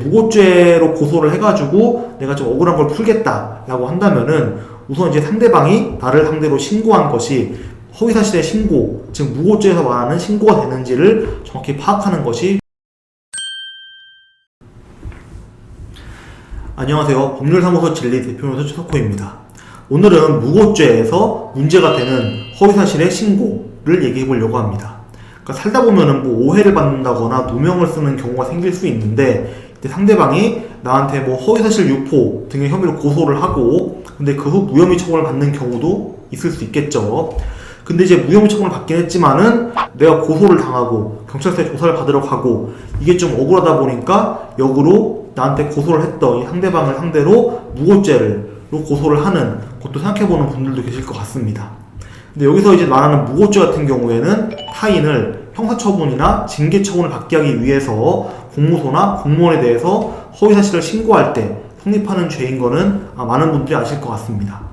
무고죄로 고소를 해가지고 내가 좀 억울한 걸 풀겠다라고 한다면은 우선 이제 상대방이 나를 상대로 신고한 것이 허위사실의 신고, 즉 무고죄에서 말하는 신고가 되는지를 정확히 파악하는 것이. 안녕하세요. 법률사무소 진리 대표로서 최석호입니다. 오늘은 무고죄에서 문제가 되는 허위사실의 신고를 얘기해 보려고 합니다. 그러니까 살다 보면은 오해를 받는다거나 누명을 쓰는 경우가 생길 수 있는데, 상대방이 나한테 허위사실 유포 등의 혐의로 고소를 하고, 근데 그 후 무혐의 처분을 받는 경우도 있을 수 있겠죠. 근데 이제 무혐의 처분을 받긴 했지만은 내가 고소를 당하고 경찰서에 조사를 받으러 가고 이게 좀 억울하다 보니까 역으로 나한테 고소를 했던 이 상대방을 상대로 무고죄로 고소를 하는 것도 생각해보는 분들도 계실 것 같습니다. 근데 여기서 이제 말하는 무고죄 같은 경우에는 타인을 형사처분이나 징계처분을 받게 하기 위해서 공무소나 공무원에 대해서 허위사실을 신고할 때 성립하는 죄인 거는 많은 분들이 아실 것 같습니다.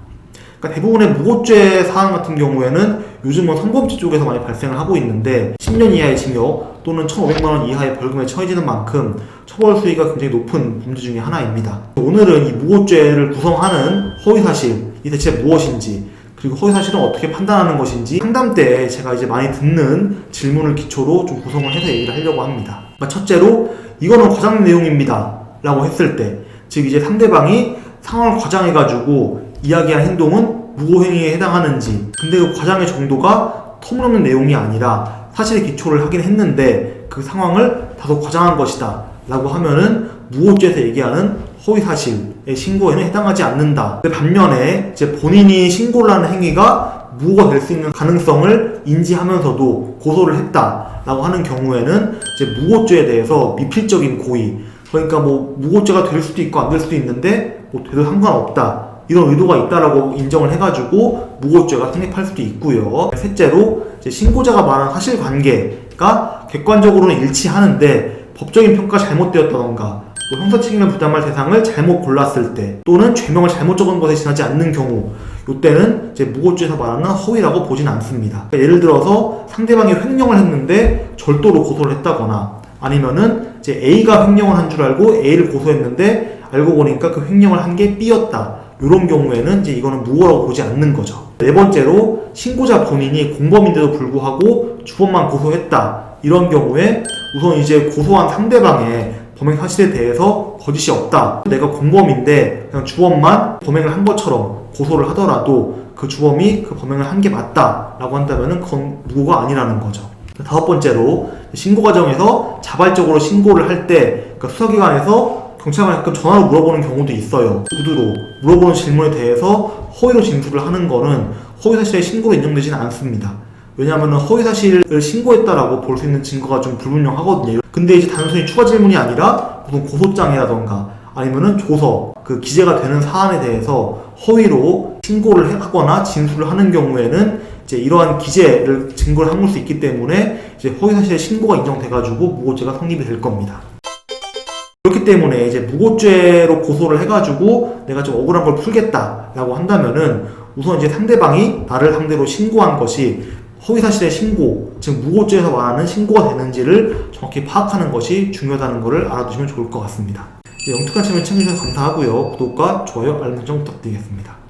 그러니까 대부분의 무고죄 사안 같은 경우에는 요즘은 성범죄 쪽에서 많이 발생을 하고 있는데 10년 이하의 징역 또는 1,500만원 이하의 벌금에 처해지는 만큼 처벌 수위가 굉장히 높은 범죄 중에 하나입니다. 오늘은 이 무고죄를 구성하는 허위사실이 대체 무엇인지, 그리고 허위사실은 어떻게 판단하는 것인지 상담 때 제가 이제 많이 듣는 질문을 기초로 좀 구성을 해서 얘기를 하려고 합니다. 그러니까 첫째로 이거는 과장 내용입니다 라고 했을 때, 즉 이제 상대방이 상황을 과장해가지고 이야기한 행동은 무고행위에 해당하는지, 근데 그 과장의 정도가 터무니없는 내용이 아니라 사실에 기초를 하긴 했는데 그 상황을 다소 과장한 것이다 라고 하면은 무고죄에서 얘기하는 허위사실의 신고에는 해당하지 않는다. 반면에 이제 본인이 신고를 하는 행위가 무고가 될 수 있는 가능성을 인지하면서도 고소를 했다라고 하는 경우에는 이제 무고죄에 대해서 미필적인 고의, 그러니까 무고죄가 될 수도 있고 안 될 수도 있는데 돼도 상관없다, 이런 의도가 있다라고 인정을 해가지고 무고죄가 성립할 수도 있고요. 셋째로 이제 신고자가 말한 사실관계가 객관적으로는 일치하는데 법적인 평가가 잘못되었다던가 또 형사 책임을 부담할 대상을 잘못 골랐을 때, 또는 죄명을 잘못 적은 것에 지나지 않는 경우, 이때는 이제 무고죄에서 말하는 허위라고 보진 않습니다. 그러니까 예를 들어서 상대방이 횡령을 했는데 절도로 고소를 했다거나, 아니면은 이제 A가 횡령을 한 줄 알고 A를 고소했는데 알고 보니까 그 횡령을 한 게 B였다. 이런 경우에는 이제 이거는 무고라고 보지 않는 거죠. 네 번째로 신고자 본인이 공범인데도 불구하고 주범만 고소했다. 이런 경우에 우선 이제 고소한 상대방의 범행 사실에 대해서 거짓이 없다, 내가 공범인데 그냥 주범만 범행을 한 것처럼 고소를 하더라도 그 주범이 그 범행을 한 게 맞다 라고 한다면 그건 무고가 아니라는 거죠. 다섯 번째로 신고 과정에서 자발적으로 신고를 할 때, 그러니까 수사기관에서 경찰관에 가끔 전화로 물어보는 경우도 있어요. 구두로 물어보는 질문에 대해서 허위로 진술을 하는 거는 허위사실의 신고로 인정되지는 않습니다. 왜냐하면 허위사실을 신고했다라고 볼 수 있는 증거가 좀 불분명하거든요. 근데 이제 단순히 추가 질문이 아니라 무슨 고소장이라던가 아니면은 조서, 그 기재가 되는 사안에 대해서 허위로 신고를 하거나 진술을 하는 경우에는 이제 이러한 기재를 증거를 함을 수 있기 때문에 이제 허위사실의 신고가 인정돼가지고 무고죄가 성립이 될 겁니다. 그렇기 때문에 이제 무고죄로 고소를 해가지고 내가 좀 억울한 걸 풀겠다라고 한다면은 우선 이제 상대방이 나를 상대로 신고한 것이 허위사실의 신고, 즉 무고죄에서 말하는 신고가 되는지를 정확히 파악하는 것이 중요하다는 것을 알아두시면 좋을 것 같습니다. 영특한 참여 시청해주셔서 감사하고요. 구독과 좋아요, 알림 설정 부탁드리겠습니다.